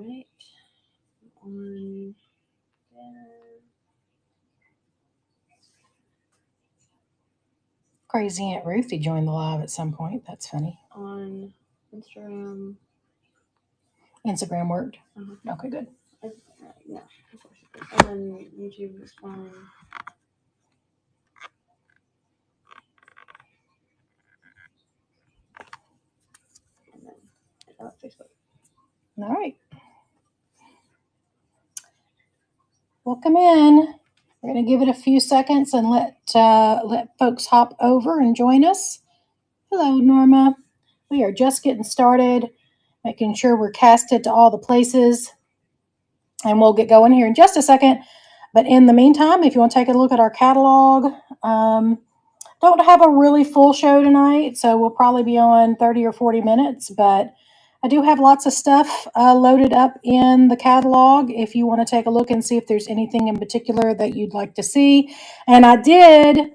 right. On Crazy Aunt Ruthie joined the live at some point. That's funny. on Instagram. Instagram worked. Uh-huh. Okay, good. No, of course it did. And then YouTube was fine. And then Facebook. All right. Welcome in. We're going to give it a few seconds and let folks hop over and join us. Hello, Norma. We are just getting started, making sure we're casted to all the places. And we'll get going here in just a second. But in the meantime, if you want to take a look at our catalog, don't have a really full show tonight, so we'll probably be on 30 or 40 minutes, but I do have lots of stuff loaded up in the catalog if you want to take a look and see if there's anything in particular that you'd like to see. And I did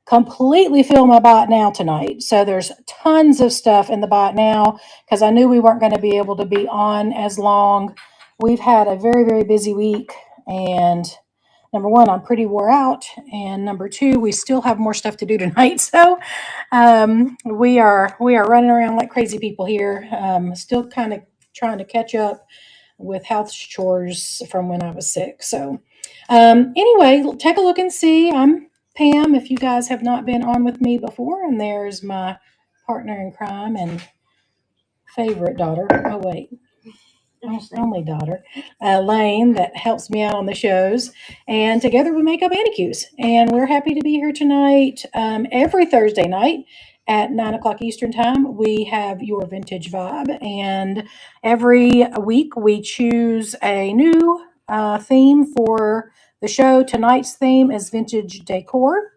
completely fill my Buy It Now tonight, so there's tons of stuff in the Buy It Now because I knew we weren't going to be able to be on as long. We've had a very, very busy week, and number one, I'm pretty wore out, and number two, we still have more stuff to do tonight. So we are running around like crazy people here. Still kind of trying to catch up with house chores from when I was sick. So anyway, take a look and see. I'm Pam. If you guys have not been on with me before, and there's my partner in crime and favorite daughter. Oh wait. Only daughter, Lane, that helps me out on the shows. And together we make up Antiques. And we're happy to be here tonight. Every Thursday night at 9 o'clock Eastern Time, we have Your Vintage Vibe. And every week we choose a new theme for the show. Tonight's theme is Vintage Decor.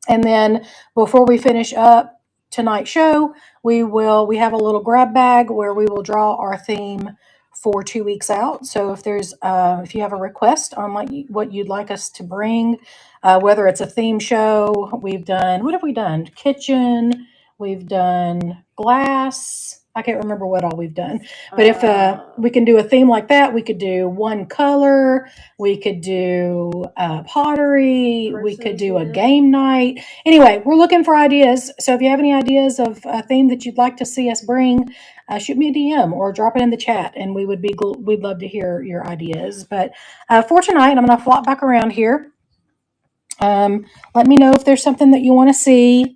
And then before we finish up tonight's show, we have a little grab bag where we will draw our theme for 2 weeks out. So if you have a request on what you'd like us to bring, whether it's a theme show, what have we done? Kitchen, we've done glass. I can't remember what all we've done. But if we can do a theme like that, we could do one color, we could do pottery, we could do a game night. Anyway, we're looking for ideas. So if you have any ideas of a theme that you'd like to see us bring, shoot me a DM or drop it in the chat, and we'd love to hear your ideas. But for tonight, I'm going to flop back around here. Let me know if there's something that you want to see.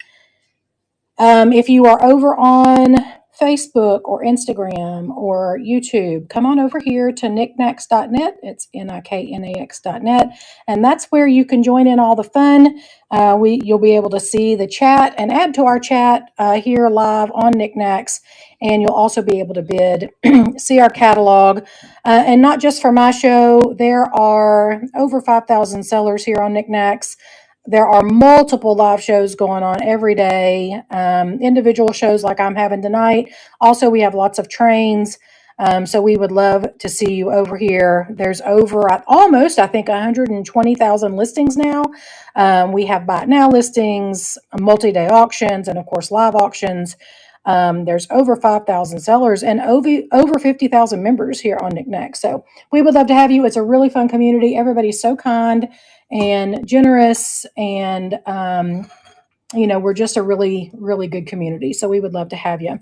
If you are over on Facebook or Instagram or YouTube, come on over here to knickknacks.net. It's NIKNAX.net. And that's where you can join in all the fun. You'll be able to see the chat and add to our chat here live on Knickknacks. And you'll also be able to bid, see our catalog. And not just for my show, there are over 5,000 sellers here on Knickknacks. There are multiple live shows going on every day, individual shows like I'm having tonight. Also, we have lots of trains, so we would love to see you over here. There's over almost, I think, 120,000 listings now. We have Buy It Now listings, multi-day auctions, and of course, live auctions. There's over 5,000 sellers and over 50,000 members here on Knickknacks. So we would love to have you. It's a really fun community. Everybody's so kind and generous, and we're just a really, really good community. So we would love to have you.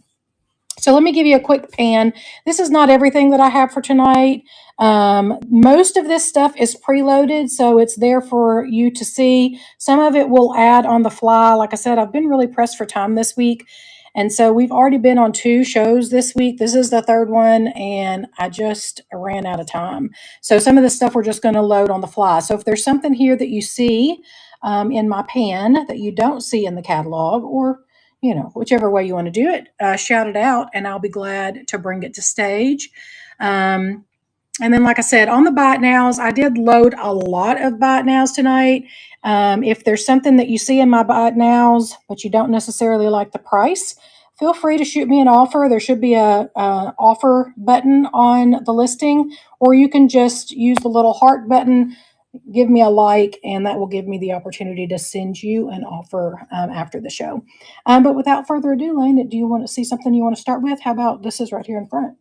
So let me give you a quick pan. This is not everything that I have for tonight. Most of this stuff is preloaded, so it's there for you to see. Some of it we'll add on the fly. Like I said, I've been really pressed for time this week. And so we've already been on 2 shows this week. This is the 3rd one, and I just ran out of time. So some of the stuff we're just going to load on the fly. So if there's something here that you see in my pan that you don't see in the catalog, or whichever way you want to do it, shout it out, and I'll be glad to bring it to stage. And then, like I said, on the Buy It Nows, I did load a lot of Buy It Nows tonight. If there's something that you see in my Buy It Nows, but you don't necessarily like the price, feel free to shoot me an offer. There should be a offer button on the listing, or you can just use the little heart button, give me a like, and that will give me the opportunity to send you an offer after the show. But without further ado, Lane, do you want to see something you want to start with? How about this is right here in front?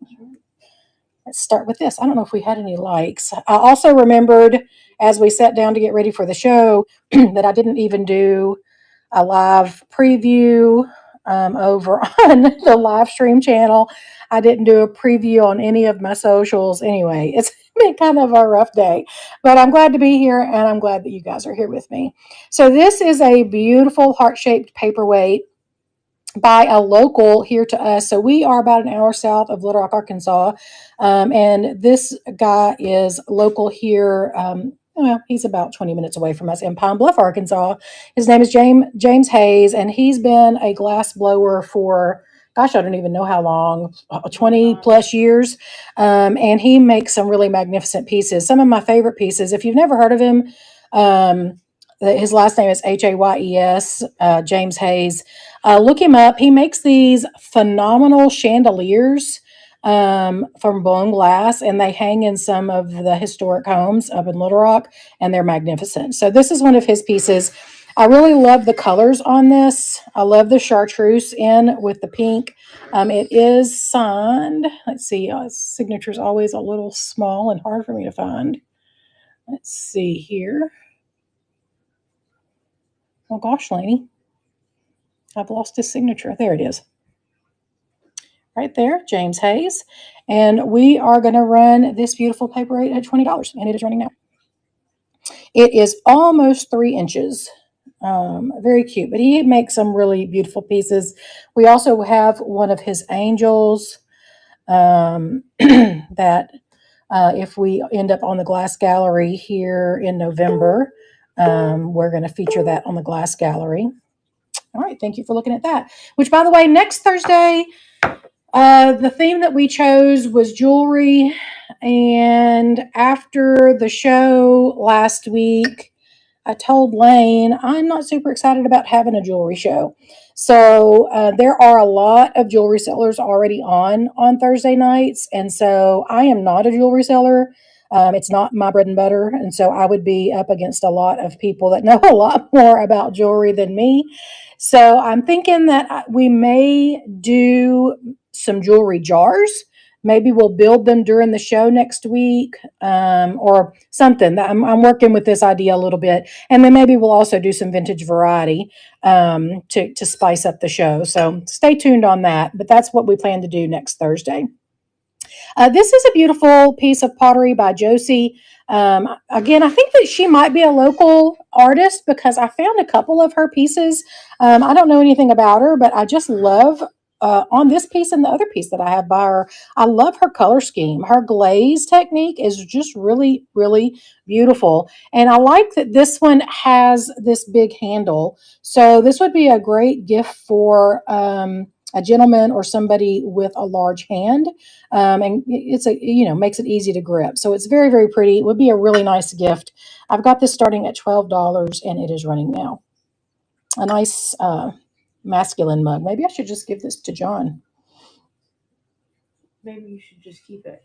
let's start with this. I don't know if we had any likes. I also remembered as we sat down to get ready for the show that I didn't even do a live preview over on the live stream channel. I didn't do a preview on any of my socials. Anyway, it's been kind of a rough day, but I'm glad to be here and I'm glad that you guys are here with me. So this is a beautiful heart-shaped paperweight by a local here to us. So we are about an hour south of Little Rock, Arkansas. And this guy is local here. Well, he's about 20 minutes away from us in Pine Bluff, Arkansas. His name is James Hayes, and he's been a glass blower for, gosh, I don't even know how long, 20 plus years. And he makes some really magnificent pieces. Some of my favorite pieces, if you've never heard of him, his last name is Hayes, James Hayes. Look him up. He makes these phenomenal chandeliers from blown glass, and they hang in some of the historic homes up in Little Rock, and they're magnificent. So this is one of his pieces. I really love the colors on this. I love the chartreuse in with the pink. It is signed. Let's see. His signature is always a little small and hard for me to find. Let's see here. Oh gosh, Lainey. I've lost his signature. There it is. Right there, James Hayes. And we are going to run this beautiful paperweight at $20, and it is running now. It is almost 3 inches. Very cute, but he makes some really beautiful pieces. We also have one of his angels that if we end up on the glass gallery here in November, we're going to feature that on the glass gallery. All right, thank you for looking at that. Which, by the way, next Thursday, the theme that we chose was jewelry. And after the show last week, I told Lane I'm not super excited about having a jewelry show. So there are a lot of jewelry sellers already on Thursday nights. And so I am not a jewelry seller. It's not my bread and butter. And so I would be up against a lot of people that know a lot more about jewelry than me. So I'm thinking that we may do some jewelry jars. Maybe we'll build them during the show next week or something. I'm working with this idea a little bit. And then maybe we'll also do some vintage variety to spice up the show. So stay tuned on that. But that's what we plan to do next Thursday. This is a beautiful piece of pottery by Josie. Again, I think that she might be a local artist because I found a couple of her pieces. I don't know anything about her, but I just love on this piece and the other piece that I have by her. I love her color scheme. Her glaze technique is just really, really beautiful. And I like that this one has this big handle. So this would be a great gift for a gentleman or somebody with a large hand. And it's makes it easy to grip. So it's very, very pretty. It would be a really nice gift. I've got this starting at $12 and it is running now. A nice masculine mug. Maybe I should just give this to John. Maybe you should just keep it.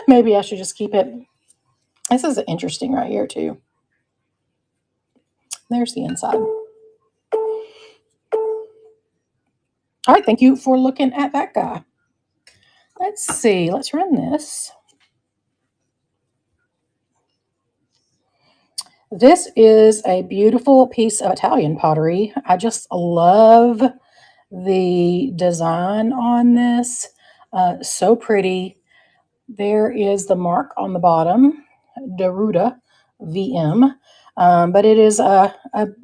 Maybe I should just keep it. This is interesting right here too. There's the inside. All right, thank you for looking at that guy. Let's see. Let's run this. This is a beautiful piece of Italian pottery. I just love the design on this. So pretty. There is the mark on the bottom, Deruda VM. But it is a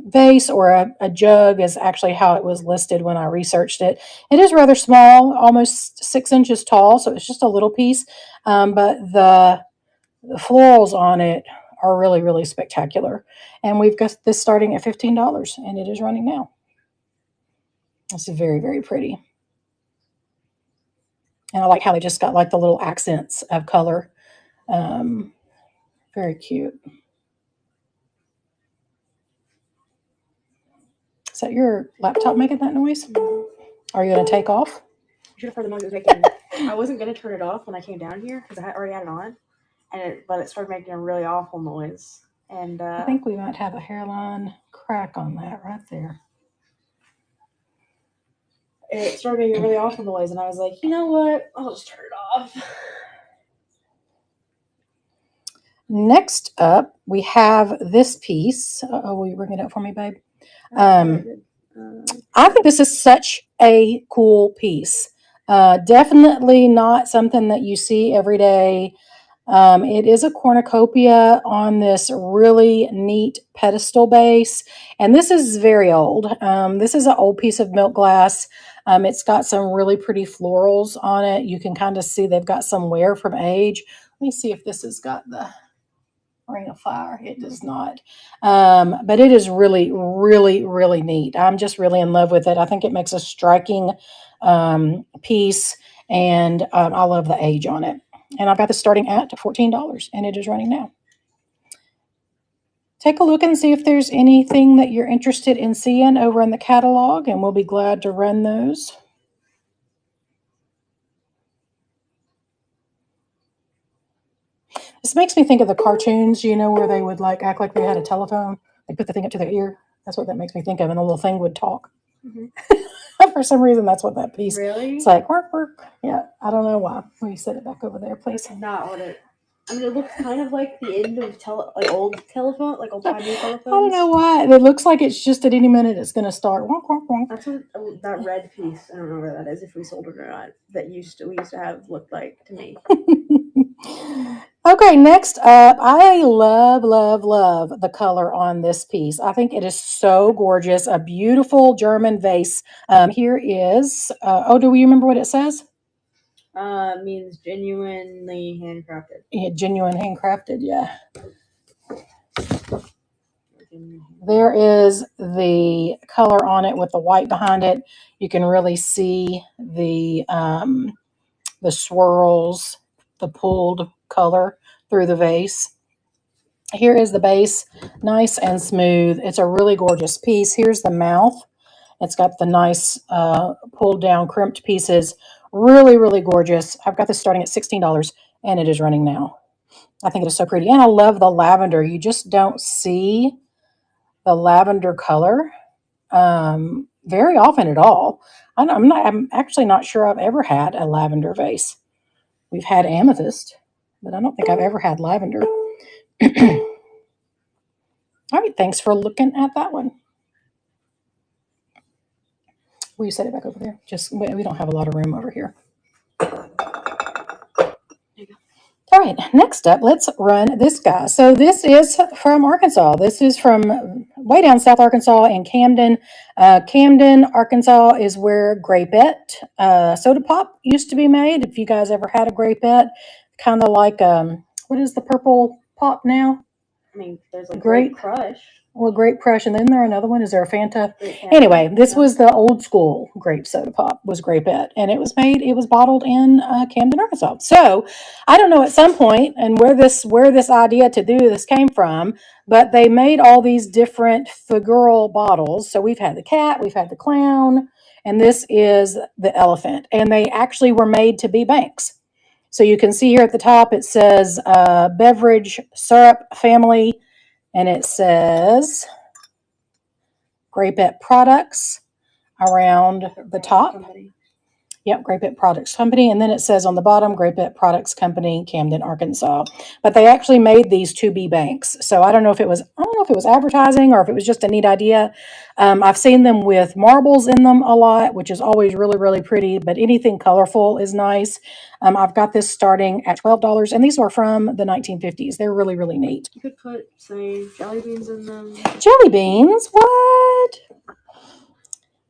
vase or a jug is actually how it was listed when I researched it. It is rather small, almost 6 inches tall, so it's just a little piece. But the florals on it are really, really spectacular. And we've got this starting at $15, and it is running now. It's very, very pretty. And I like how they just got like the little accents of color. Very cute. Is that your laptop making that noise? Are you going to take off? You should have heard the noise it was making. I wasn't going to turn it off when I came down here because I already had it on. But it started making a really awful noise. And I think we might have a hairline crack on that right there. It started making a really awful noise, and I was like, you know what? I'll just turn it off. Next up, we have this piece. Will you bring it up for me, babe? I think this is such a cool piece. Definitely not something that you see every day. It is a cornucopia on this really neat pedestal base. And this is very old. This is an old piece of milk glass. It's got some really pretty florals on it. You can kind of see they've got some wear from age. Let me see if this has got the Ring of Fire. It does not. But it is really, really, really neat. I'm just really in love with it. I think it makes a striking piece, and I love the age on it. And I've got this starting at $14, and it is running now. Take a look and see if there's anything that you're interested in seeing over in the catalog, and we'll be glad to run those. This makes me think of the cartoons, you know, where they would like act like they had a telephone. They put the thing up to their ear. That's what that makes me think of, and the little thing would talk. For some reason, that's what that piece. Really? It's like work, work. Yeah, I don't know why. Will you set it back over there, please? That's not what it. I mean, it looks kind of like the end of old telephone, like old timey telephones. I don't know why. It looks like it's just at any minute it's going to start. That's what that red piece. I don't know where that is. If we sold it or not. That we used to have looked like to me. Okay, next up, I love, love, love the color on this piece. I think it is so gorgeous. A beautiful German vase. Here is. Do we remember what it says? Means genuinely handcrafted. Yeah, genuine handcrafted. Yeah. There is the color on it with the white behind it. You can really see the swirls, the pulled color through the vase. Here is the base, nice and smooth. It's a really gorgeous piece. Here's the mouth. It's got the nice pulled down crimped pieces. Really, really gorgeous. I've got this starting at $16, and it is running now. I think it is so pretty. And I love the lavender. You just don't see the lavender color very often at all. I'm actually not sure I've ever had a lavender vase. We've had amethyst, but I don't think I've ever had lavender. All right, thanks for looking at that one. Will you set it back over there? We don't have a lot of room over here. All right, next up, let's run this guy. So this is from Arkansas. This is from way down South Arkansas in Camden. Camden, Arkansas is where Grapette soda pop used to be made. If you guys ever had a Grapette, kind of like, what is the purple pop now? I mean, there's like Grape Crush. Well, Grape Crush, and then there another one. Is there a Fanta? Anyway, this was the old school grape soda pop, was Grapette, and it was bottled in Camden, Arkansas. So I don't know at some point and where this idea to do this came from, but they made all these different figural bottles. So we've had the cat, we've had the clown, and this is the elephant, and they actually were made to be banks. So you can see here at the top it says beverage syrup family. And it says Grapette Products around the top. Yep, Grapette Products Company. And then it says on the bottom, Grapette Products Company, Camden, Arkansas. But they actually made these to be banks. So I don't know if it was advertising or if it was just a neat idea. I've seen them with marbles in them a lot, which is always really, really pretty. But anything colorful is nice. I've got this starting at $12, and these are from the 1950s. They're really, really neat. You could put, say, jelly beans in them. Jelly beans? What?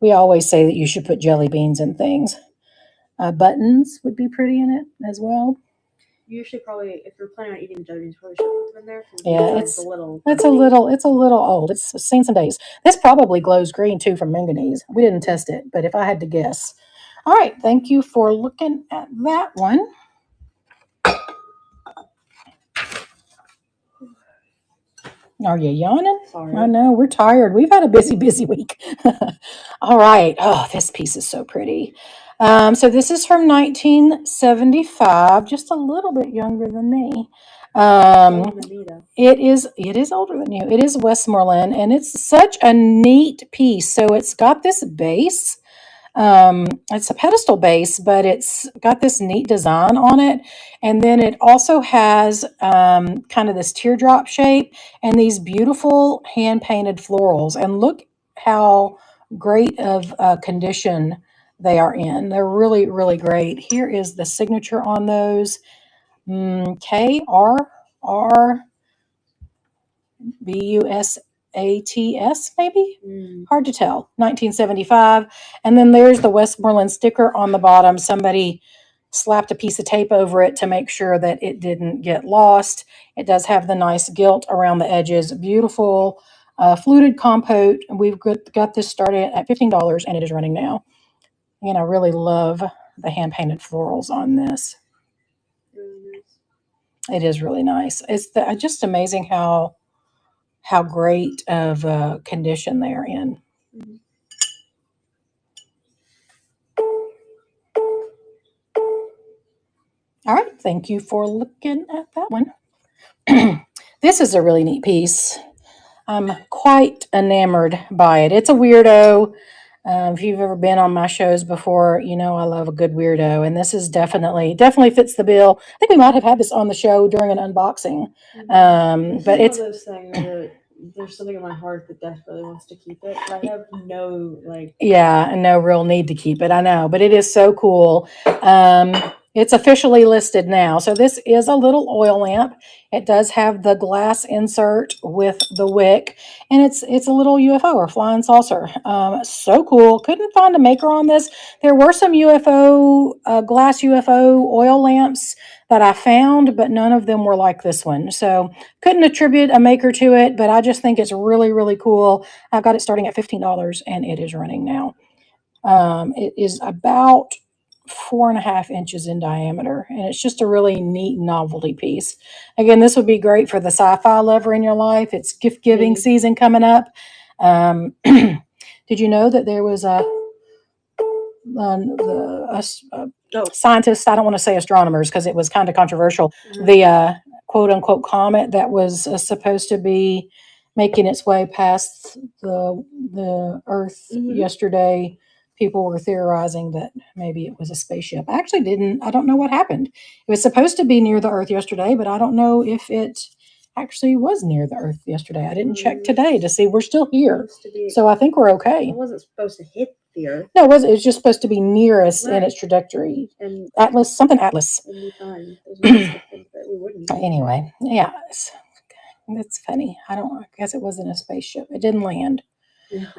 We always say that you should put jelly beans in things. Buttons would be pretty in it as well. You should probably, if you're planning on eating jelly beans, probably should put them in there. Yeah, it's a little old. It's seen some days. This probably glows green too from manganese. We didn't test it, but if I had to guess. All right, thank you for looking at that one. Are you yawning? Sorry. I know, we're tired. We've had a busy week. All right. Oh, this piece is so pretty. So this is from 1975, just a little bit younger than me. It is older than you. It is Westmoreland, and it's such a neat piece. So it's got this base. It's a pedestal base, but it's got this neat design on it. And then it also has kind of this teardrop shape and these beautiful hand painted florals. And look how great of condition they are in. They're really, really great. Here is the signature on those. KRR BUSATS, maybe? Hard to tell. 1975. And then there's the Westmoreland sticker on the bottom. Somebody slapped a piece of tape over it to make sure that it didn't get lost. It does have the nice gilt around the edges. Beautiful fluted compote. We've got this started at $15 and it is running now. And I really love the hand painted florals on this. It is really nice. It's just amazing how great of condition they're in. All right, thank you for looking at that one. This is a really neat piece. I'm quite enamored by it. It's a weirdo. If you've ever been on my shows before, you know I love a good weirdo, and this is definitely fits the bill. I think we might have had this on the show during an unboxing, but it's one of those things that there's something in my heart that definitely wants to keep it, but I have no no real need to keep it. I know, but it is so cool. It's officially listed now. So this is a little oil lamp. It does have the glass insert with the wick, and it's a little UFO or flying saucer. So cool. Couldn't find a maker on this. There were some UFO glass UFO oil lamps that I found, but none of them were like this one. So couldn't attribute a maker to it, but I just think it's really, really cool. I've got it starting at $15 and it is running now. It is about 4.5 inches in diameter, and it's just a really neat novelty piece. Again, this would be great for the sci-fi lover in your life. It's gift giving season coming up. Did you know that there was scientists, I don't want to say astronomers because it was kind of controversial, the quote unquote comet that was supposed to be making its way past the Earth yesterday. People were theorizing that maybe it was a spaceship. I don't know what happened. It was supposed to be near the Earth yesterday, but I don't know if it actually was near the Earth yesterday. I didn't check today to see. We're still here. So I think we're okay. It wasn't supposed to hit the Earth. No, it wasn't. It was just supposed to be near us in its trajectory. And Atlas. It'd be fine. We wouldn't. Anyway, yeah, it's funny. I guess it wasn't a spaceship. It didn't land. Yeah.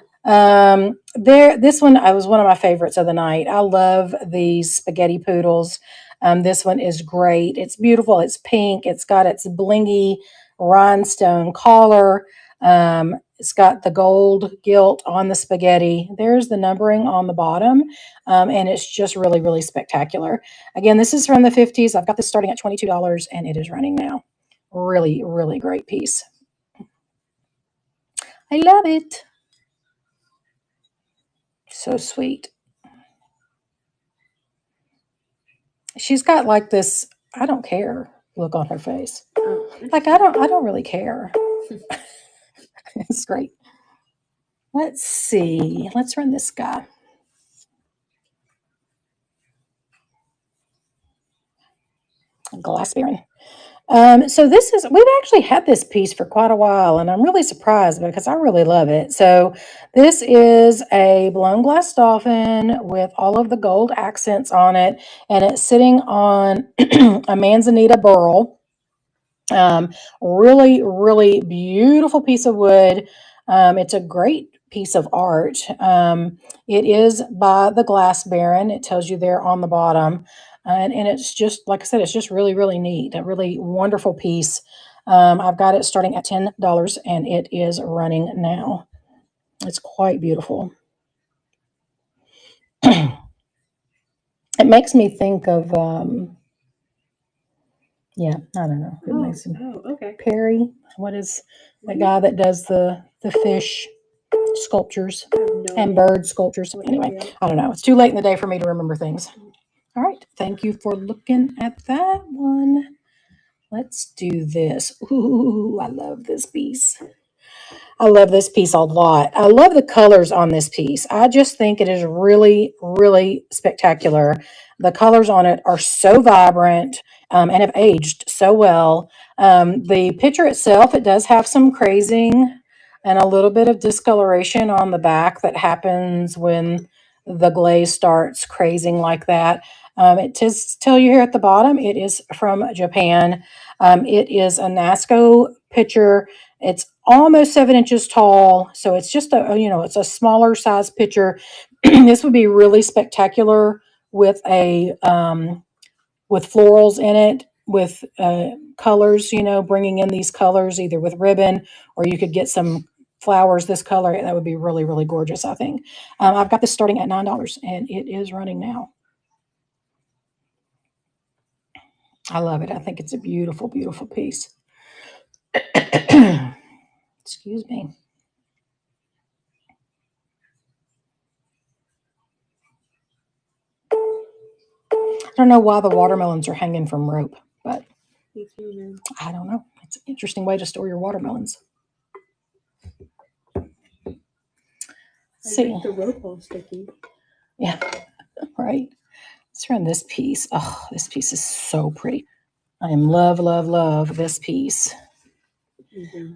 This one was one of my favorites of the night. I love these spaghetti poodles. This one is great. It's beautiful. It's pink. It's got its blingy rhinestone collar. It's got the gold gilt on the spaghetti. There's the numbering on the bottom, and it's just really, really spectacular. Again, this is from the 50s. I've got this starting at $22, and it is running now. Really, really great piece. I love it. So sweet. She's got like this, I don't care look on her face. Like, I don't really care. It's great. Let's see. Let's run this guy. Glass Baron. So we've actually had this piece for quite a while, and I'm really surprised because I really love it. So this is a blown glass dolphin with all of the gold accents on it, and it's sitting on a manzanita burl. Really, really beautiful piece of wood. It's a great piece of art. It is by the Glass Baron. It tells you there on the bottom. And it's just, like I said, it's just really, really neat. A really wonderful piece. I've got it starting at $10 and it is running now. It's quite beautiful. It makes me think of, I don't know. It makes me, okay. Perry, what is the guy that does the fish sculptures and bird sculptures? Anyway, I don't know. It's too late in the day for me to remember things. All right. Thank you for looking at that one. Let's do this. Ooh, I love this piece. I love this piece a lot. I love the colors on this piece. I just think it is really, really spectacular. The colors on it are so vibrant and have aged so well. The picture itself, it does have some crazing and a little bit of discoloration on the back that happens when the glaze starts crazing like that. It does tell you here at the bottom, it is from Japan. It is a NASCO picture. It's almost 7 inches tall, so it's just it's a smaller size picture. This would be really spectacular with a with florals in it, with colors. Bringing in these colors either with ribbon or you could get some flowers this color. That would be really, really gorgeous. I think I've got this starting at $9, and it is running now. I love it. I think it's a beautiful, beautiful piece. Excuse me. I don't know why the watermelons are hanging from rope, but I don't know. It's an interesting way to store your watermelons. See, the rope all sticky. Yeah, right. Let's run this piece. Oh, this piece is so pretty. I am love, love, love this piece. Mm-hmm.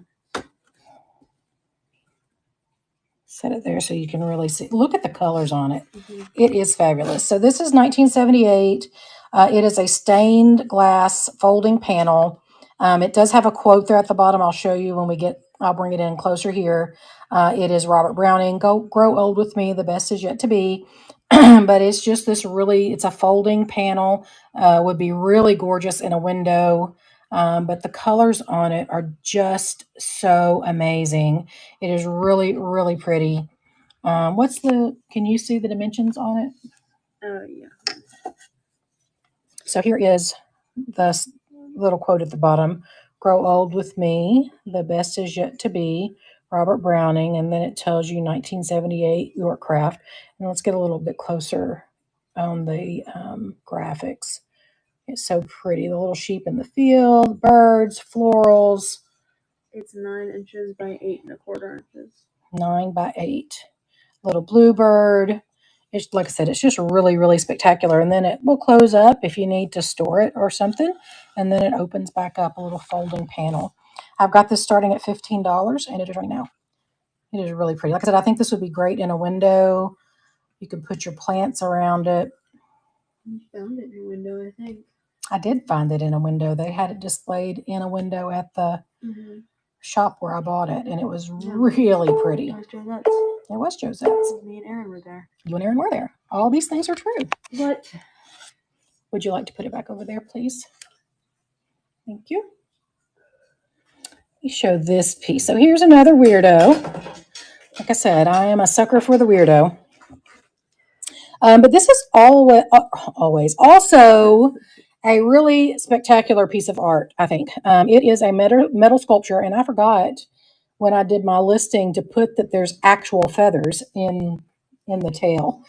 Set it there so you can really see. Look at the colors on it. Mm-hmm. It is fabulous. So this is 1978. It is a stained glass folding panel. It does have a quote there at the bottom. I'll show you when I'll bring it in closer here. It is Robert Browning. Grow old with me. The best is yet to be. But it's just it's a folding panel. Would be really gorgeous in a window. But the colors on it are just so amazing. It is really, really pretty. Can you see the dimensions on it? Yeah. So here is the little quote at the bottom. Grow old with me. The best is yet to be. Robert Browning. And then it tells you 1978 York Craft. And let's get a little bit closer on the graphics. It's so pretty. The little sheep in the field, birds, florals. It's 9 inches by 8.25 inches. 9 by 8. Little bluebird. It's like I said, it's just really, really spectacular. And then it will close up if you need to store it or something. And then it opens back up, a little folding panel. I've got this starting at $15, and it is right now. It is really pretty. Like I said, I think this would be great in a window. You could put your plants around it. You found it in a window, I think. I did find it in a window. They had it displayed in a window at the shop where I bought it, and it was really pretty. It was Josette's. It was Josette's. Me and Aaron were there. You and Aaron were there. All these things are true. What? Would you like to put it back over there, please? Thank you. Let me show this piece. So here's another weirdo. Like I said, I am a sucker for the weirdo. But this is always also a really spectacular piece of art, I think. It is a metal sculpture, and I forgot when I did my listing to put that there's actual feathers in the tail.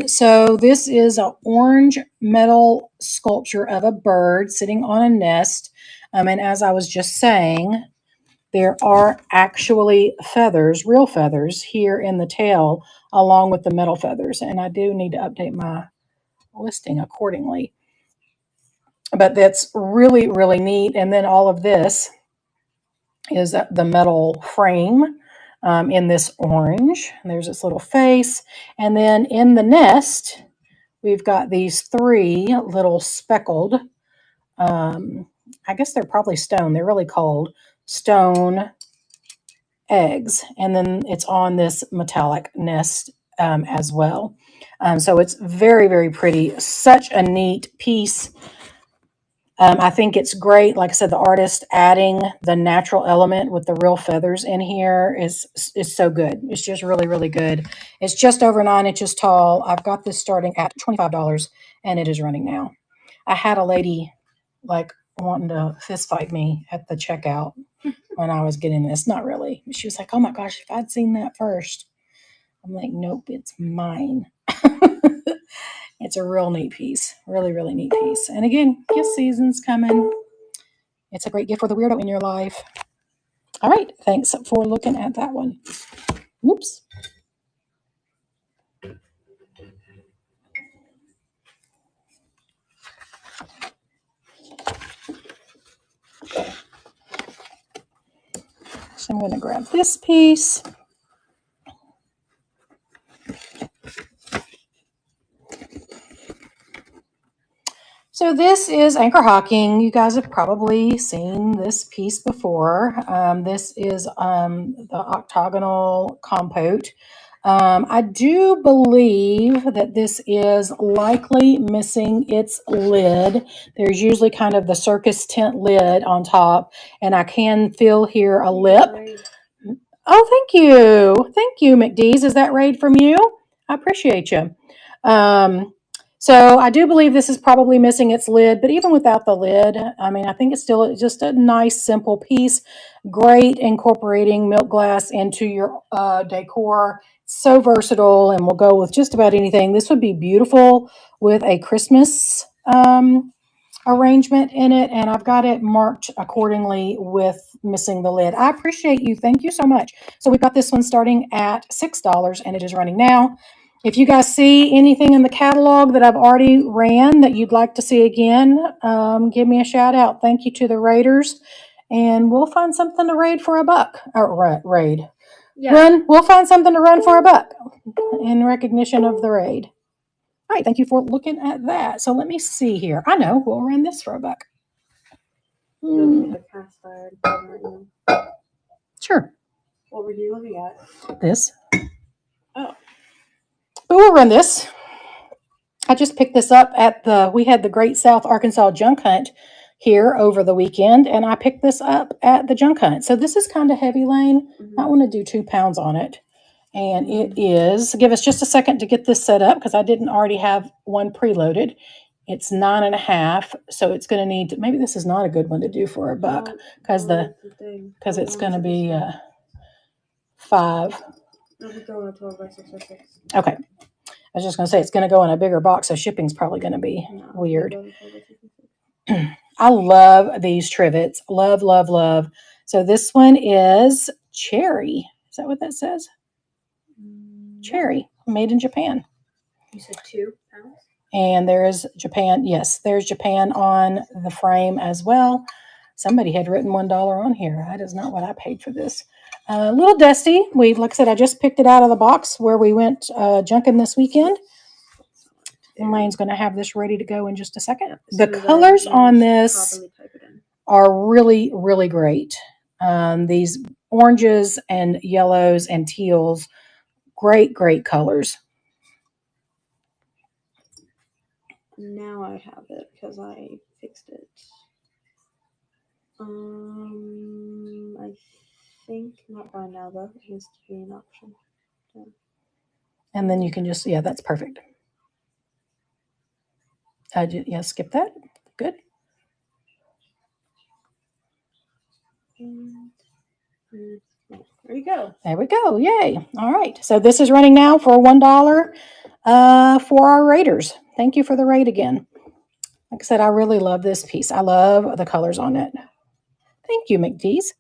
So this is an orange metal sculpture of a bird sitting on a nest. And as I was just saying, there are actually feathers, real feathers here in the tail along with the metal feathers. And I do need to update my listing accordingly. But that's really, really neat. And then all of this is the metal frame in this orange. And there's this little face. And then in the nest, we've got these 3 little speckled, I guess they're probably stone. They're really cold stone eggs. And then it's on this metallic nest as well. So it's very, very pretty. Such a neat piece. I think it's great. Like I said, the artist adding the natural element with the real feathers in here is so good. It's just really, really good. It's just over 9 inches tall. I've got this starting at $25, and it is running now. I had a lady wanting to fist fight me at the checkout when I was getting this. Not really. She was like, "Oh my gosh, if I'd seen that first." I'm like, "Nope, it's mine." It's a real neat piece. Really, really neat piece. And again, gift season's coming. It's a great gift for the weirdo in your life. All right. Thanks for looking at that one. Whoops. So I'm going to grab this piece. So this is anchor hocking. You guys have probably seen this piece before. This is the octagonal compote. I do believe that this is likely missing its lid. There's usually kind of the circus tent lid on top, and I can feel here a lip. Oh, thank you. Thank you, McDee's. Is that raid from you? I appreciate you. So I do believe this is probably missing its lid, but even without the lid, I mean, I think it's still just a nice, simple piece. Great incorporating milk glass into your decor. So versatile and will go with just about anything. This would be beautiful with a Christmas arrangement in it, and I've got it marked accordingly with missing the lid. I appreciate you. Thank you so much. So we've got this one starting at $6 and it is running now. If you guys see anything in the catalog that I've already ran that you'd like to see again, give me a shout out. Thank you to the raiders, and we'll find something to raid for $1 or raid. Yeah. Run. We'll find something to run for $1 in recognition of the raid. All right, thank you for looking at that. So let me see here. I know, we'll run this for $1. Sure. What were you looking at? This. Oh. But we'll run this. I just picked this up at we had the Great South Arkansas Junk Hunt here over the weekend, and I picked this up at the Junk Hunt. So this is kind of heavy, Lane. I want to do 2 pounds on it. And it is, give us just a second to get this set up because I didn't already have one preloaded. It's 9.5, so it's going to need, maybe this is not a good one to do for $1 because it's going to be 5. Okay. I was just going to say it's going to go in a bigger box, so shipping's probably going to be weird. I love these trivets. Love, love, love. So this one is cherry. Is that what that says? Cherry, made in Japan. You said 2 pounds? And there is Japan. Yes, there's Japan on the frame as well. Somebody had written $1 on here. That is not what I paid for this. A little dusty. Like I said, I just picked it out of the box where we went junking this weekend. And Lane's going to have this ready to go in just a second. The colors on this are really, really great. These oranges and yellows and teals, great, great colors. Now I have it because I fixed it. I think not by now though. It needs to be an option. Yeah. And then you can just, yeah, that's perfect. Yeah, skip that. Good. And there you go. There we go. Yay. All right. So this is running now for $1 for our raiders. Thank you for the raid again. Like I said, I really love this piece. I love the colors on it. Thank you, McDee's.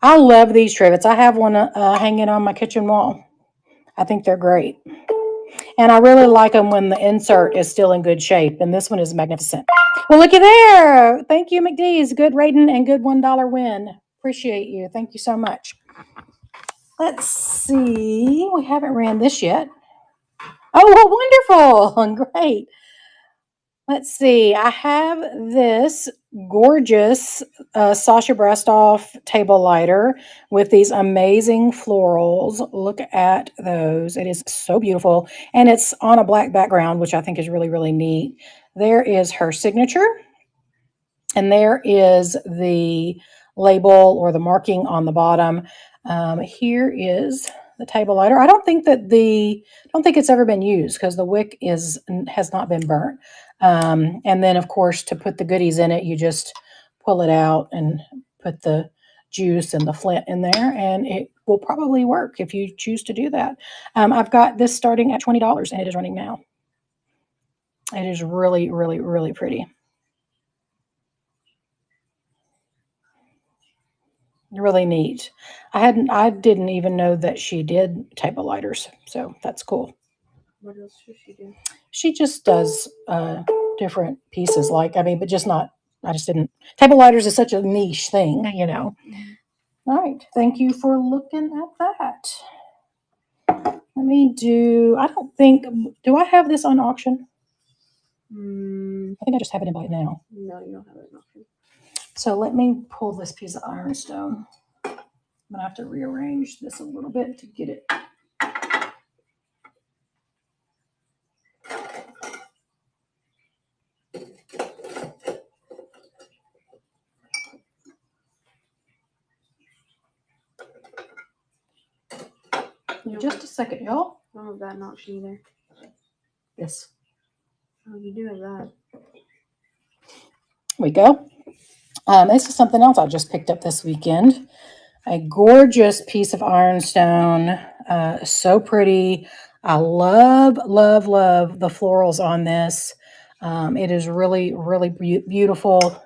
I love these trivets. I have one hanging on my kitchen wall. I think they're great. And I really like them when the insert is still in good shape. And this one is magnificent. Well, looky there. Thank you, McDee's. Good rating and good $1 win. Appreciate you. Thank you so much. Let's see. We haven't ran this yet. Oh, well, wonderful. Great. Let's see. I have this gorgeous Sasha Brestoff table lighter with these amazing florals. Look at those. It is so beautiful. And it's on a black background, which I think is really, really neat. There is her signature. And there is the label or the marking on the bottom. Here is the table lighter. I don't think it's ever been used because the wick has not been burnt. And then of course to put the goodies in it, you just pull it out and put the juice and the flint in there, and it will probably work if you choose to do that. I've got this starting at $20 and it is running now. It is really, really, really pretty. Really neat. I didn't even know that she did table lighters, so that's cool. What else should she do? She just does different pieces, but just not. I just didn't. Table lighters is such a niche thing, you know. All right, thank you for looking at that. Let me do. I don't think. Do I have this on auction? I think I just have it in by now. No, you don't have it on auction. So let me pull this piece of ironstone. I'm gonna have to rearrange this a little bit to get it. Just a second, y'all. I don't have that in auction either. This. Oh, you do have that. Here we go. This is something else I just picked up this weekend. A gorgeous piece of ironstone. So pretty. I love, love, love the florals on this. It is really, really beautiful.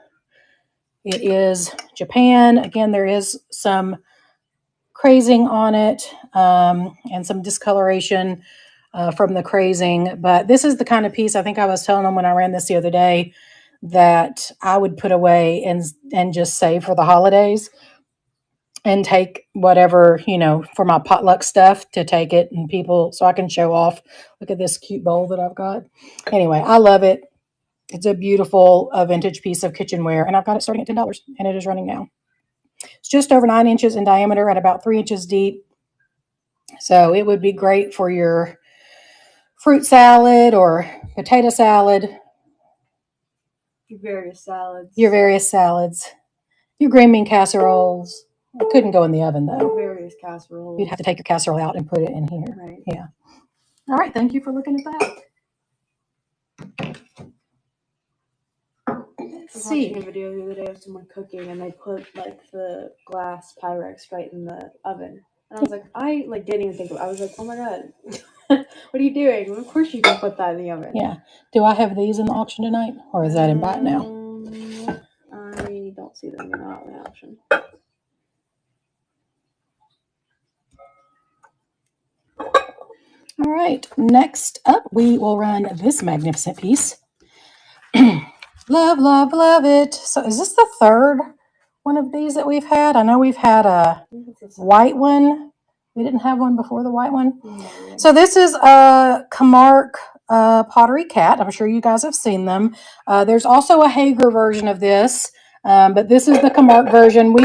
It is Japan. Again, there is some crazing on it and some discoloration from the crazing. But this is the kind of piece, I think I was telling them when I ran this the other day, that I would put away and just save for the holidays and take whatever, for my potluck stuff, to take it and people, so I can show off. Look at this cute bowl that I've got. Anyway, I love it. It's a beautiful vintage piece of kitchenware, and I've got it starting at $10, and it is running now. It's just over 9 inches in diameter and about 3 inches deep. So it would be great for your fruit salad or potato salad. Your various salads. Your green bean casseroles. It couldn't go in the oven, though. Your various casseroles. You'd have to take your casserole out and put it in here. Right. Yeah. All right. Thank you for looking at that. I was watching a video the other day of someone cooking, and they put the glass Pyrex right in the oven. And I was like, didn't even think of it. I was like, oh my god, what are you doing? Well, of course you can put that in the oven. Yeah. Do I have these in the auction tonight, or is that in buy now? I don't see them in the auction. All right. Next up, we will run this magnificent piece. Love, love, love it. So is this the third one of these that we've had? I know we've had a white one. We didn't have one before the white one. Mm-hmm. So this is a Camargue pottery cat. I'm sure you guys have seen them. There's also a Hager version of this, but this is the Camargue version.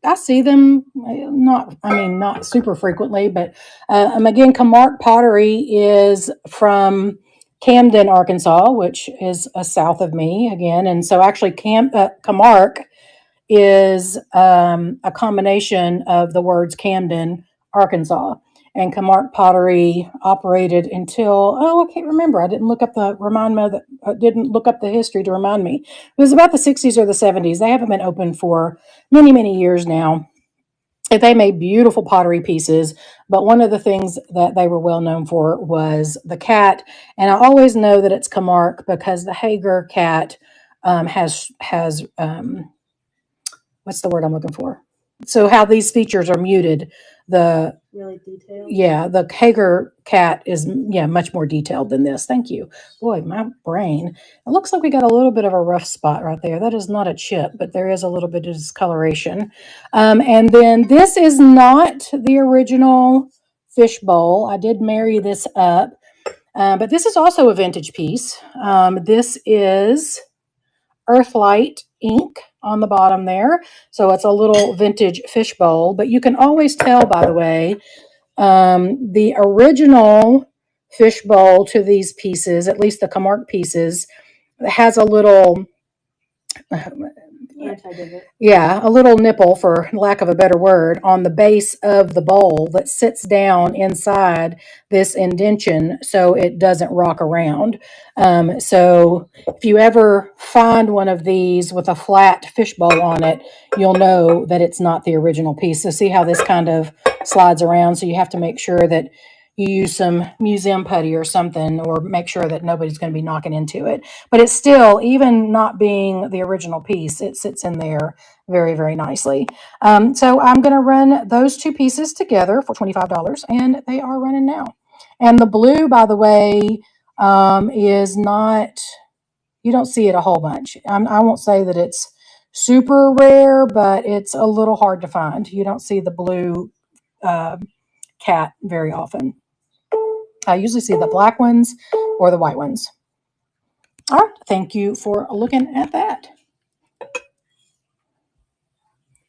I see them not super frequently, but again, Camargue pottery is from Camden, Arkansas, which is south of me again. And so actually Camargue is a combination of the words Camden, Arkansas. And Camargue pottery operated until, I can't remember. I didn't look up the history to remind me. It was about the 60s or the 70s. They haven't been open for many, many years now. They made beautiful pottery pieces, but one of the things that they were well known for was the cat. And I always know that it's Camargue because the Hager cat has what's the word I'm looking for? So how these features are muted. Really detailed. Yeah, the Hager cat is much more detailed than this. Thank you. Boy, my brain. It looks like we got a little bit of a rough spot right there. That is not a chip, but there is a little bit of discoloration. And then this is not the original fishbowl. I did marry this up, but this is also a vintage piece. This is Earthlight ink on the bottom there. So it's a little vintage fishbowl, but you can always tell, by the way, the original fishbowl to these pieces, at least the Camargue pieces, has a little a little nipple, for lack of a better word, on the base of the bowl that sits down inside this indention so it doesn't rock around. So if you ever find one of these with a flat fishbowl on it, you'll know that it's not the original piece. So see how this kind of slides around? So you have to make sure that you use some museum putty or something, or make sure that nobody's going to be knocking into it. But it's still, even not being the original piece, it sits in there very, very nicely. So I'm going to run those two pieces together for $25, and they are running now. And the blue, by the way, is not, you don't see it a whole bunch. I won't say that it's super rare, but it's a little hard to find. You don't see the blue cat very often. I usually see the black ones or the white ones. All right, thank you for looking at that.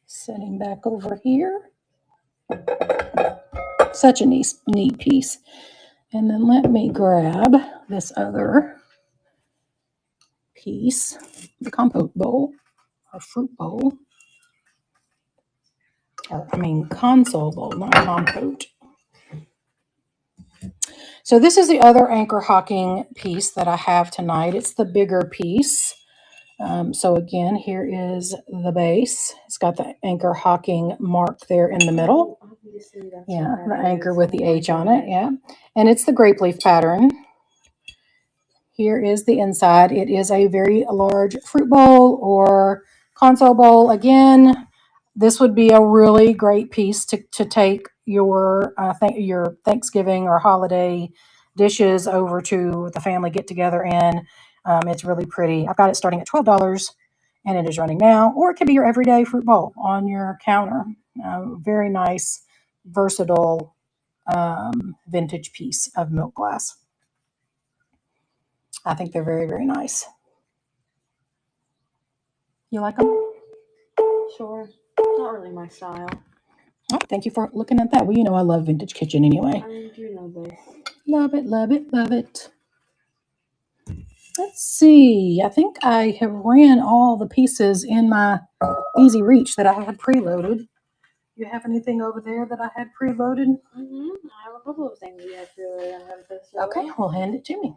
Setting back over here. Such a neat piece. And then let me grab this other piece, the compote bowl, or fruit bowl. Console bowl, not compote. So this is the other anchor hocking piece that I have tonight. It's the bigger piece. So again, here is the base. It's got the anchor hocking mark there in the middle. Yeah, the anchor with the H on it. Yeah, and it's the grape leaf pattern. Here is the inside. It is a very large fruit bowl or console bowl. Again, this would be a really great piece to take your Thanksgiving or holiday dishes over to the family get together in. It's really pretty. I've got it starting at $12 and it is running now, or it could be your everyday fruit bowl on your counter. Very nice, versatile vintage piece of milk glass. I think they're very, very nice. You like them? Sure. Not really my style. Oh, thank you for looking at that. Well, you know I love vintage kitchen anyway. I do know this. Love it, love it, love it. Let's see. I think I have ran all the pieces in my easy reach that I had preloaded. You have anything over there that I had preloaded? Mm-hmm. I have a couple of things we have preloaded. Okay, well, hand it to me.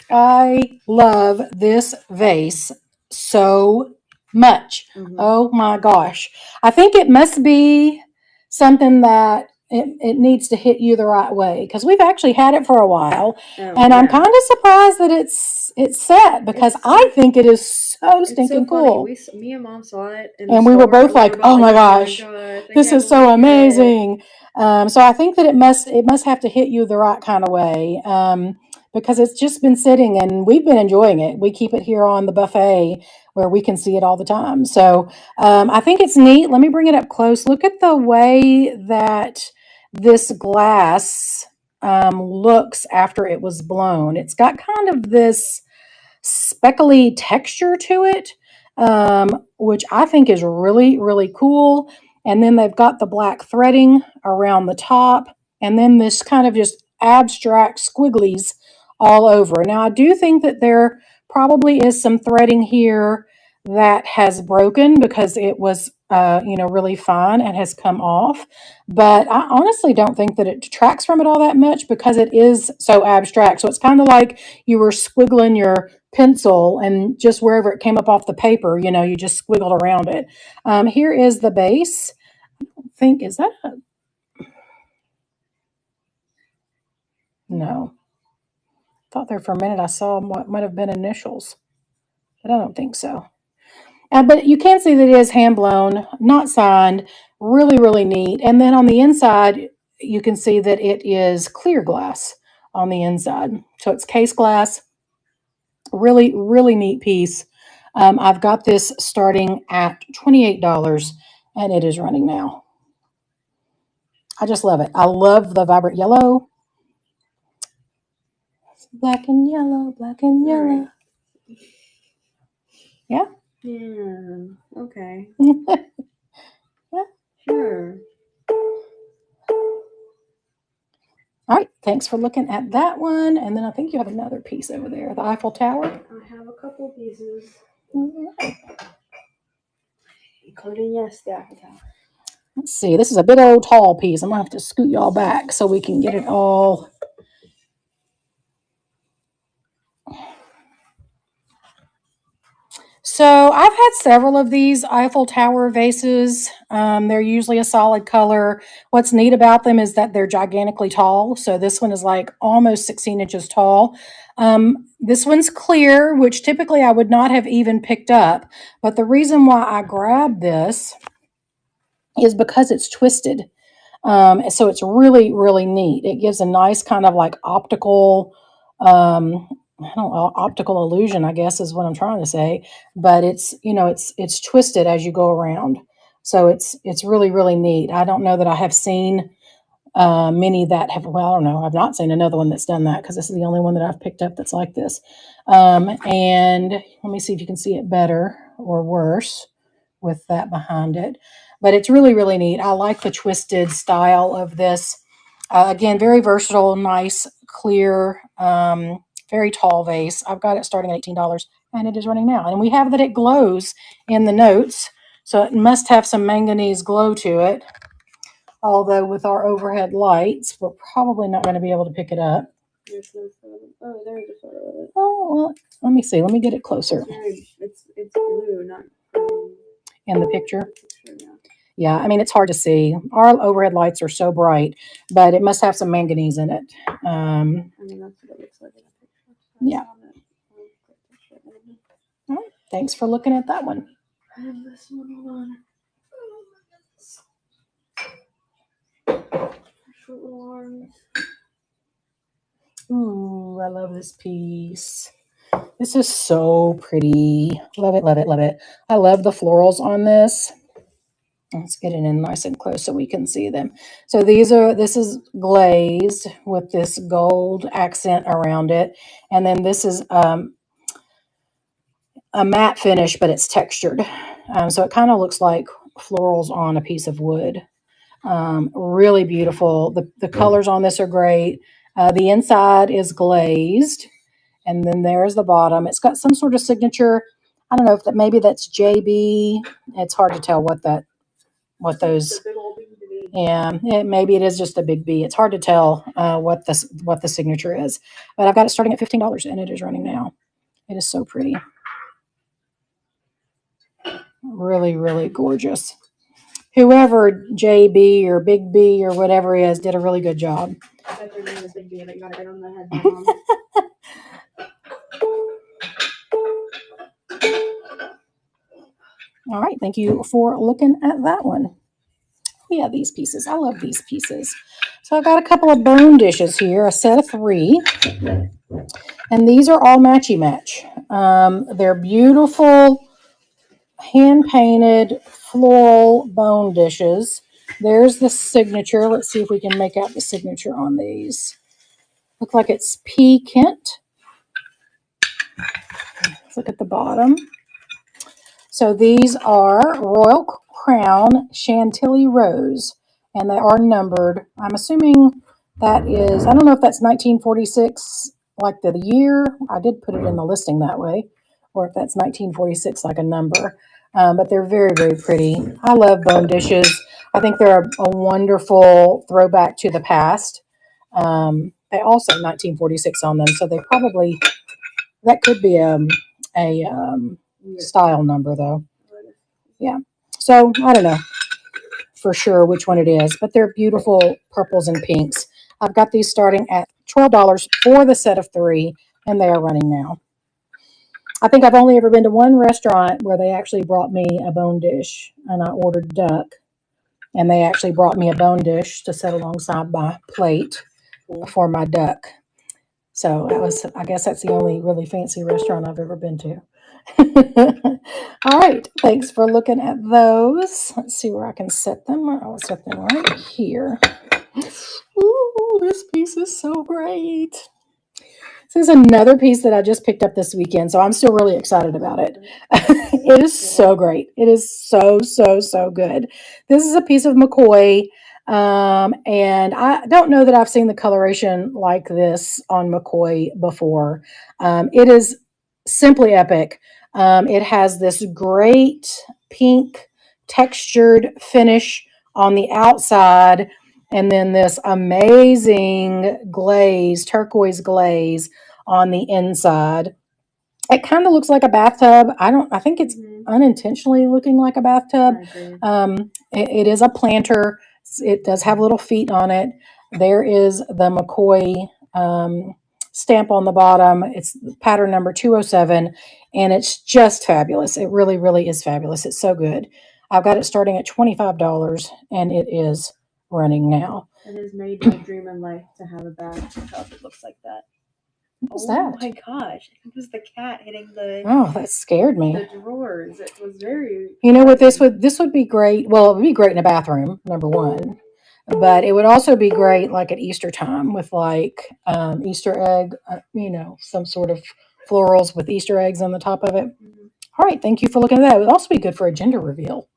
I love this vase so much. Mm-hmm. Oh my gosh. I think it must be something that it needs to hit you the right way, because we've actually had it for a while, and I'm kind of surprised that it's set, because I think it is so stinking cool. Me and Mom saw it and we were both like, oh my gosh, this is so amazing. So I think that it must have to hit you the right kind of way, because it's just been sitting and we've been enjoying it. We keep it here on the buffet where we can see it all the time. So I think it's neat. Let me bring it up close. Look at the way that this glass looks after it was blown. It's got kind of this speckly texture to it, which I think is really, really cool. And then they've got the black threading around the top, and then this kind of just abstract squigglies all over. Now, I do think that there probably is some threading here that has broken because it was, really fine and has come off. But I honestly don't think that it detracts from it all that much, because it is so abstract. So it's kind of like you were squiggling your pencil, and just wherever it came up off the paper, you just squiggled around it. Here is the base. I don't think, is that no. Thought there for a minute I saw what might have been initials, but I don't think so. But you can see that it is hand blown, not signed. Really, really neat. And then on the inside, you can see that it is clear glass on the inside. So it's case glass. Really, really neat piece. I've got this starting at $28, and it is running now. I just love it. I love the vibrant yellow. Black and yellow, black and yellow. Yeah? Yeah. Okay. Yeah. Sure. All right. Thanks for looking at that one. And then I think you have another piece over there, the Eiffel Tower. I have a couple pieces. Right. Including, yes, the Eiffel Tower. Let's see. This is a big old tall piece. I'm going to have to scoot y'all back so we can get it all. So I've had several of these Eiffel Tower vases. They're usually a solid color. What's neat about them is that they're gigantically tall. So this one is like almost 16 inches tall. This one's clear, which typically I would not have even picked up. But the reason why I grabbed this is because it's twisted. So it's really, really neat. It gives a nice kind of like optical, I don't know, optical illusion, I guess is what I'm trying to say. But it's, it's twisted as you go around. So it's really, really neat. I don't know that I have seen many that have, well, I don't know. I've not seen another one that's done that because this is the only one that I've picked up that's like this. And let me see if you can see it better or worse with that behind it. But it's really, really neat. I like the twisted style of this. Again, very versatile, nice, clear, very tall vase. I've got it starting at $18 and it is running now. And we have that it glows in the notes. So it must have some manganese glow to it. Although with our overhead lights, we're probably not going to be able to pick it up. There's no photo. Oh, there's a photo of it. Oh, well, let me see. Let me get it closer. It's blue, not green. In the picture? Yeah. Yeah, I mean, it's hard to see. Our overhead lights are so bright, but it must have some manganese in it. I mean, that's what it looks like in the picture. Yeah. All right. Thanks for looking at that one. And this one, hold on. Short little arms. Ooh, I love this piece. This is so pretty. Love it, love it, love it. I love the florals on this. Let's get it in nice and close so we can see them. So this is glazed with this gold accent around it. And then this is a matte finish, but it's textured. So it kind of looks like florals on a piece of wood. Really beautiful. The colors on this are great. The inside is glazed. And then there's the bottom. It's got some sort of signature. I don't know if maybe that's JB. It's hard to tell what those. Yeah, maybe it is just a big B. It's hard to tell what the signature is. But I've got it starting at $15 and it is running now. It is so pretty. Really, really gorgeous. Whoever JB or Big B or whatever is did a really good job. I bet their name is Big B and I got it right on the head. All right, thank you for looking at that one. Yeah, these pieces. I love these pieces. So I got a couple of bone dishes here, a set of 3. And these are all matchy match. They're beautiful, hand-painted floral bone dishes. There's the signature. Let's see if we can make out the signature on these. Look like it's P. Kent. Let's look at the bottom. So these are Royal Crown Chantilly Rose, and they are numbered. I'm assuming that is, I don't know if that's 1946, like the year. I did put it in the listing that way, or if that's 1946, like a number. But they're very, very pretty. I love bone dishes. I think they're a wonderful throwback to the past. They also have 1946 on them, so they probably, that could be a style number though. Yeah. So I don't know for sure which one it is, but they're beautiful purples and pinks. I've got these starting at $12 for the set of 3, and they are running now. I think I've only ever been to one restaurant where they actually brought me a bone dish, and I ordered duck, and they actually brought me a bone dish to set alongside my plate for my duck. So that was, I guess that's the only really fancy restaurant I've ever been to. All right, thanks for looking at those. Let's see where I can set them. I'll set them right here. Ooh, this piece is so great. This is another piece that I just picked up this weekend, so I'm still really excited about it. It is so great. It is so, so, so good. This is a piece of McCoy, and I don't know that I've seen the coloration like this on McCoy before. It is simply epic. It has this great pink textured finish on the outside, and then this amazing glaze, turquoise glaze on the inside. It kind of looks like a bathtub. I think it's unintentionally looking like a bathtub. I agree. It is a planter. It does have little feet on it. There is the McCoy stamp on the bottom. It's pattern number 207, and it's just fabulous. It really, really is fabulous. It's so good. I've got it starting at $25, and it is running now. It has made my dream in life to have a bathtub that looks like that. What was that? Oh my gosh! I think it was the cat hitting the. Oh, that scared me. The drawers. It was very. You know what this would be great. Well, it would be great in a bathroom, number one, but it would also be great like at Easter time with like Easter egg, some sort of florals with Easter eggs on the top of it. Mm-hmm. All right, thank you for looking at that. It would also be good for a gender reveal.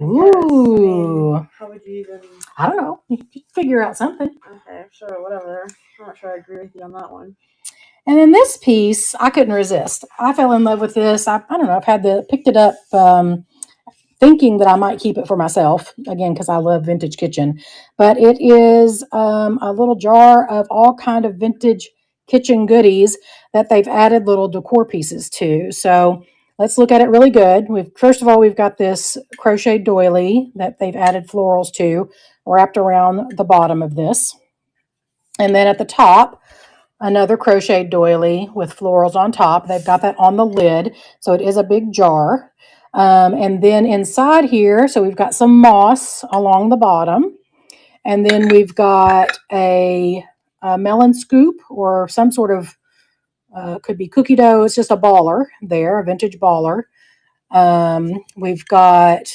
Ooh. I mean, how would you even? I don't know. You could figure out something. Okay, sure, whatever. I'm not sure I agree with you on that one. And then this piece, I couldn't resist. I fell in love with this. I don't know. I've picked it up thinking that I might keep it for myself, again, because I love vintage kitchen. But it is a little jar of all kind of vintage kitchen goodies that they've added little decor pieces to. So let's look at it really good. First of all, we've got this crochet doily that they've added florals to, wrapped around the bottom of this. And then at the top, another crochet doily with florals on top. They've got that on the lid, so it is a big jar. And then inside here, so we've got some moss along the bottom. And then we've got a melon scoop or some sort of, could be cookie dough. It's just a baller there, a vintage baller. We've got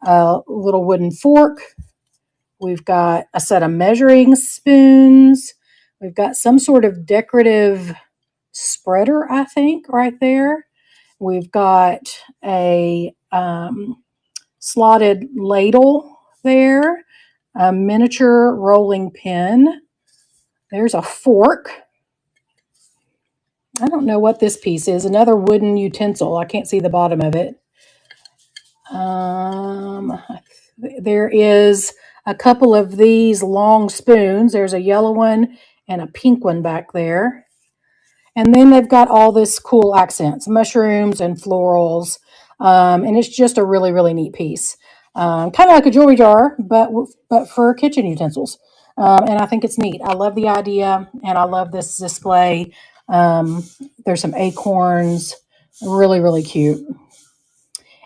a little wooden fork. We've got a set of measuring spoons. We've got some sort of decorative spreader, I think, right there. We've got a slotted ladle there, a miniature rolling pin. There's a fork. I don't know what this piece is. Another wooden utensil. I can't see the bottom of it. There is a couple of these long spoons. There's a yellow one and a pink one back there. And then they've got all this cool accents, mushrooms and florals. And it's just a really, really neat piece. Kind of like a jewelry jar, but for kitchen utensils. And I think it's neat. I love the idea, and I love this display. There's some acorns. Really, really cute.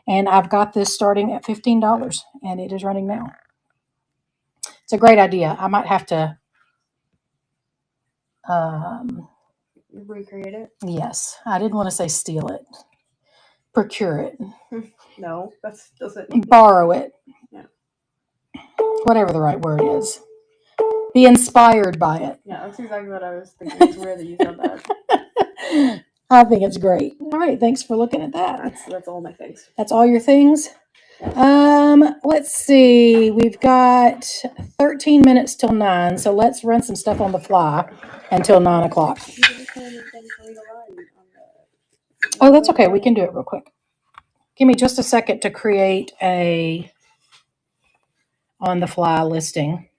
And I've got this starting at $15, and it is running now. It's a great idea. I might have to recreate it. Yes, I didn't want to say steal it. Procure it. No, that doesn't. Borrow it. Yeah. Whatever the right word is. Be inspired by it. Yeah, that's exactly what I was thinking. It's weird that you said that. I think it's great. All right, thanks for looking at that. That's all my things. That's all your things? Let's see. We've got 13 minutes till 9, so let's run some stuff on the fly until 9 o'clock. Oh, that's okay. We can do it real quick. Give me just a second to create a on the fly listing.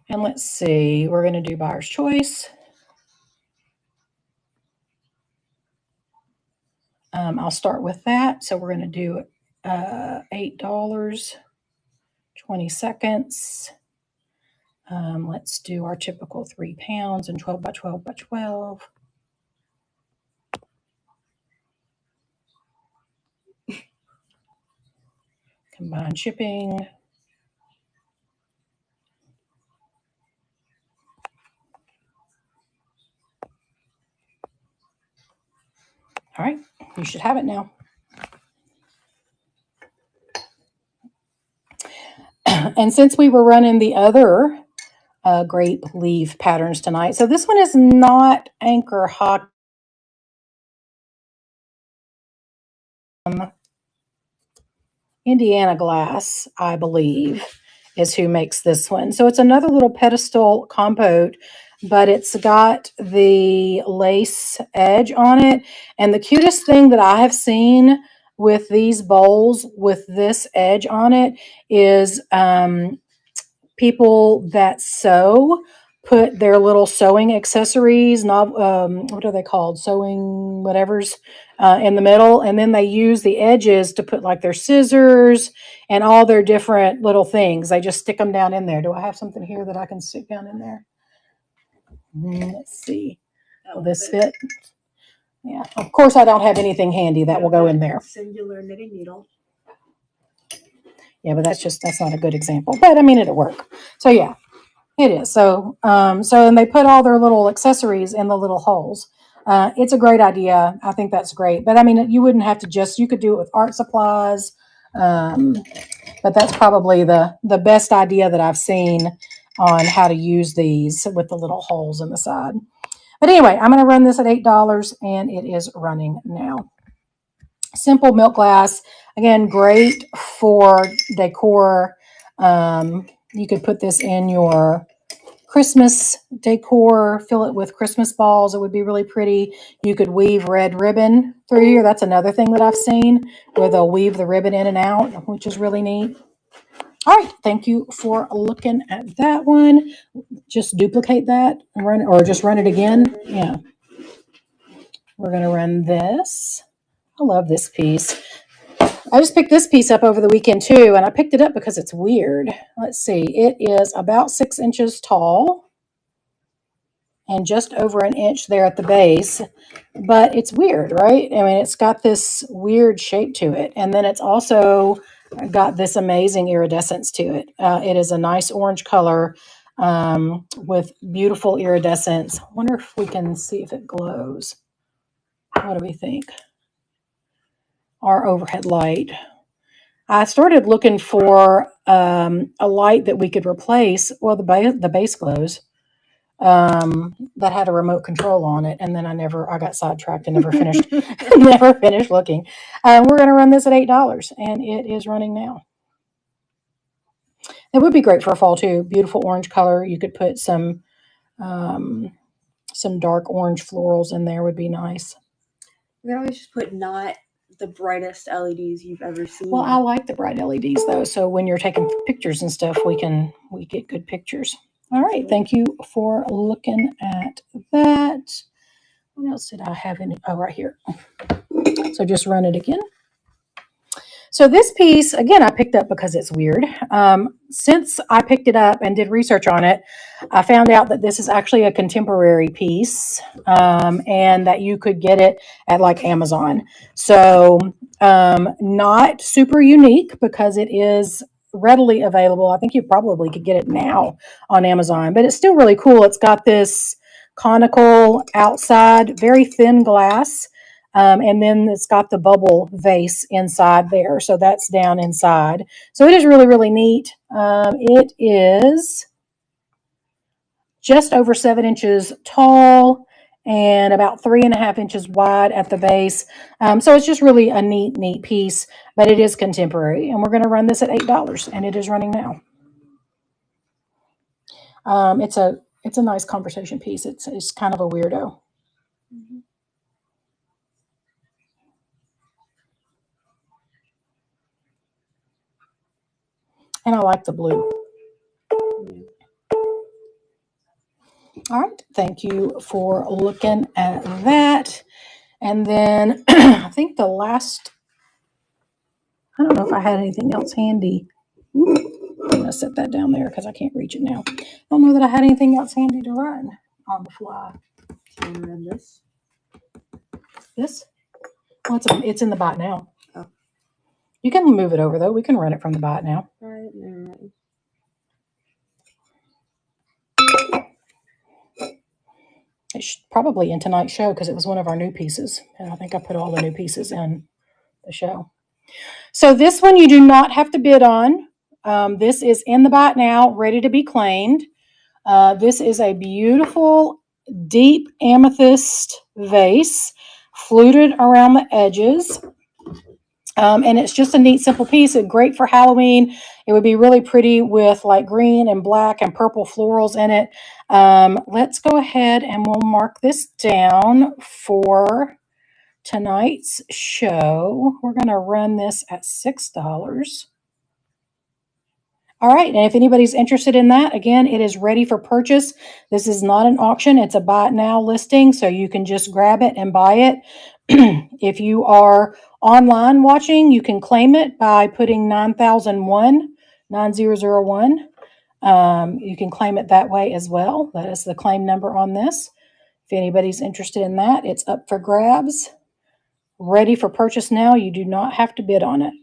And let's see, we're going to do buyer's choice. I'll start with that. So we're going to do $8, 20 seconds. Let's do our typical 3 pounds and 12 by 12 by 12. Combine shipping. All right, you should have it now. And since we were running the other grape leaf patterns tonight, so this one is not anchor hot. Indiana Glass, I believe, is who makes this one. So it's another little pedestal compote but it's got the lace edge on it. And the cutest thing that I have seen with these bowls with this edge on it is people that sew put their little sewing accessories, what are they called? Sewing whatevers in the middle. And then they use the edges to put like their scissors and all their different little things. They just stick them down in there. Do I have something here that I can stick down in there? Let's see. Will this fit? Yeah. Of course, I don't have anything handy that will go in there. Singular knitting needle. Yeah, but that's not a good example. But I mean, it'll work. So yeah, it is. So and they put all their little accessories in the little holes. It's a great idea. I think that's great. But I mean, you wouldn't have to you could do it with art supplies. But that's probably the best idea that I've seen on how to use these with the little holes in the side. But anyway, I'm going to run this at $8 and it is running now. Simple milk glass. Again, great for decor. You could put this in your Christmas decor, fill it with Christmas balls. It would be really pretty. You could weave red ribbon through here. That's another thing that I've seen where they'll weave the ribbon in and out, which is really neat. All right, thank you for looking at that one. Just duplicate that and run it, or just run it again. Yeah. We're going to run this. I love this piece. I just picked this piece up over the weekend too, and I picked it up because it's weird. Let's see. It is about 6 inches tall and just over an inch there at the base, but it's weird, right? I mean, it's got this weird shape to it, and then it's also got this amazing iridescence to it. It is a nice orange color with beautiful iridescence. I wonder if we can see if it glows. What do we think? Our overhead light. I started looking for a light that we could replace. Well, the base glows. That had a remote control on it, and then I got sidetracked and never finished never finished looking. We're going to run this at $8, and it is running now. It would be great for a fall too. Beautiful orange color. You could put some dark orange florals in there. Would be nice. We can always just put not the brightest LEDs you've ever seen. Well, I like the bright LEDs though, so when you're taking pictures and stuff, we get good pictures. All right, thank you for looking at that. What else did I have in it? Oh, right here. So just run it again. So this piece, again, I picked up because it's weird. Since I picked it up and did research on it, I found out that this is actually a contemporary piece and that you could get it at like Amazon. So not super unique because it is readily available. I think you probably could get it now on Amazon, but it's still really cool. It's got this conical outside, very thin glass. And then it's got the bubble vase inside there. So that's down inside. So it is really, really neat. It is just over 7 inches tall and about 3.5 inches wide at the base. So it's just really a neat piece, but it is contemporary. And we're going to run this at $8, and it is running now. It's a nice conversation piece. It's kind of a weirdo. Mm-hmm. And I like the blue. All right. Thank you for looking at that. And then I think the last, I don't know if I had anything else handy. I'm going to set that down there because I can't reach it now. I don't know that I had anything else handy to run on the fly. Can you run this? This? Well, it's in the bot now. Oh. You can move it over, though. We can run it from the bot now. Right. It's probably in tonight's show because it was one of our new pieces. And I think I put all the new pieces in the show. So this one you do not have to bid on. This is in the bot now, ready to be claimed. This is a beautiful deep amethyst vase, fluted around the edges. And it's just a neat, simple piece. It's great for Halloween. It would be really pretty with like green and black and purple florals in it. Let's go ahead and we'll mark this down for tonight's show. We're going to run this at $6. All right, and if anybody's interested in that, again, it is ready for purchase. This is not an auction, it's a buy it now listing, so you can just grab it and buy it. If you are online watching, you can claim it by putting 9001. You can claim it that way as well. That is the claim number on this. If anybody's interested in that, it's up for grabs. Ready for purchase now. You do not have to bid on it.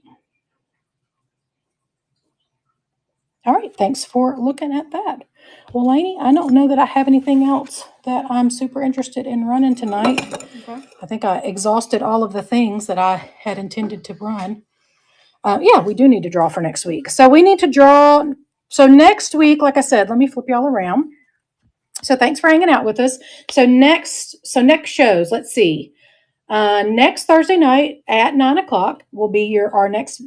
All right, thanks for looking at that. Well, Lainey, I don't know that I have anything else that I'm super interested in running tonight. Okay. I think I exhausted all of the things that I had intended to run. Yeah, we do need to draw for next week. So we need to draw. So next week, like I said, let me flip y'all around. So thanks for hanging out with us. So next shows, let's see. Next Thursday night at 9:00 will be our next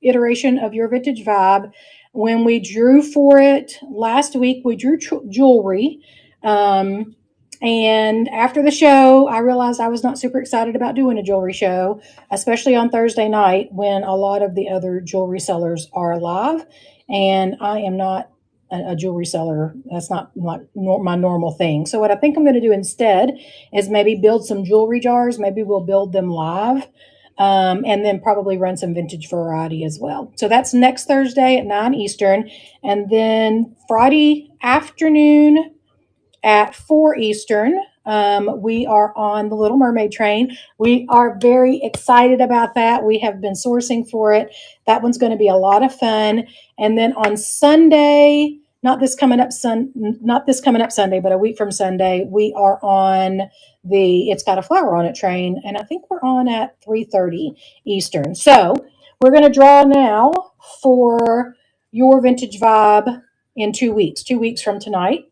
iteration of Your Vintage Vibe. When we drew for it last week, we drew jewelry. And after the show, I realized I was not super excited about doing a jewelry show, especially on Thursday night when a lot of the other jewelry sellers are live. And I am not a jewelry seller. That's not my normal thing. So what I think I'm going to do instead is maybe build some jewelry jars. Maybe we'll build them live. And then probably run some vintage variety as well. So that's next Thursday at 9 Eastern. And then Friday afternoon at 4 Eastern, we are on the Little Mermaid train. We are very excited about that. We have been sourcing for it. That one's going to be a lot of fun. And then on Sunday, not this coming up Sunday, but a week from Sunday, we are on the It's Got a Flower on It train. And I think we're on at 3:30 Eastern. So we're going to draw now for Your Vintage Vibe in 2 weeks, 2 weeks from tonight.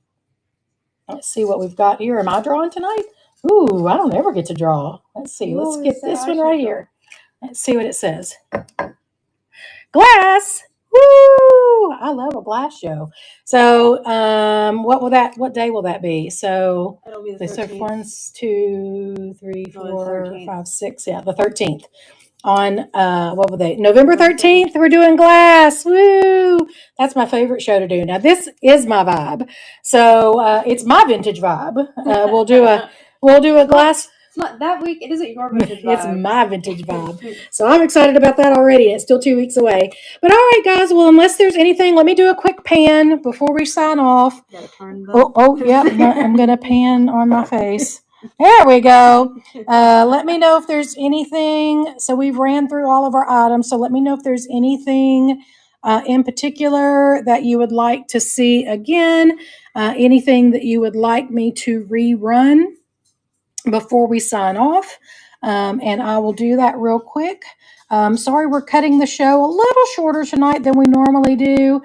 Let's see what we've got here. Am I drawing tonight? Ooh, I don't ever get to draw. Let's see. Let's get this one right here. Let's see what it says. Glass. Woo! I love a glass show. So, what day will that be? So It'll be the 13th. 1, 2, 3, No, 4, 13th. 5, 6. Yeah, the 13th. On what were they? November 13th, we're doing glass. Woo! That's my favorite show to do. Now this is my vibe. So it's my vintage vibe. We'll do a glass. It's not that week. It isn't your vintage vibe. It's my vintage vibe. So I'm excited about that already. It's still 2 weeks away. But all right, guys. Well, unless there's anything, let me do a quick pan before we sign off. Yeah. I'm gonna pan on my face. There we go. Let me know if there's anything. So we've ran through all of our items. So let me know if there's anything in particular that you would like to see again. Anything that you would like me to rerun before we sign off. And I will do that real quick. Sorry, we're cutting the show a little shorter tonight than we normally do.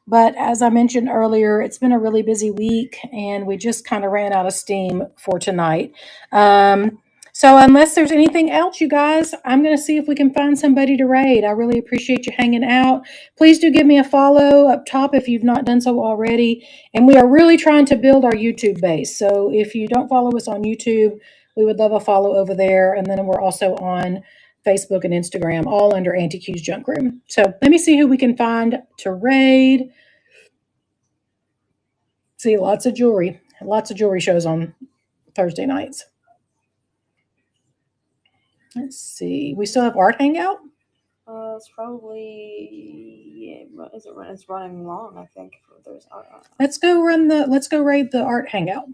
But as I mentioned earlier, it's been a really busy week and we just kind of ran out of steam for tonight. So unless there's anything else, you guys, I'm going to see if we can find somebody to raid. I really appreciate you hanging out. Please do give me a follow up top if you've not done so already. And we are really trying to build our YouTube base. So if you don't follow us on YouTube, we would love a follow over there. And then we're also on Facebook and Instagram, all under Auntie Q's Junk Room. So let me see who we can find to raid. See, lots of jewelry shows on Thursday nights. Let's see. We still have Art Hangout? It's probably it's running long, I think. There's art. Let's go raid the Art Hangout.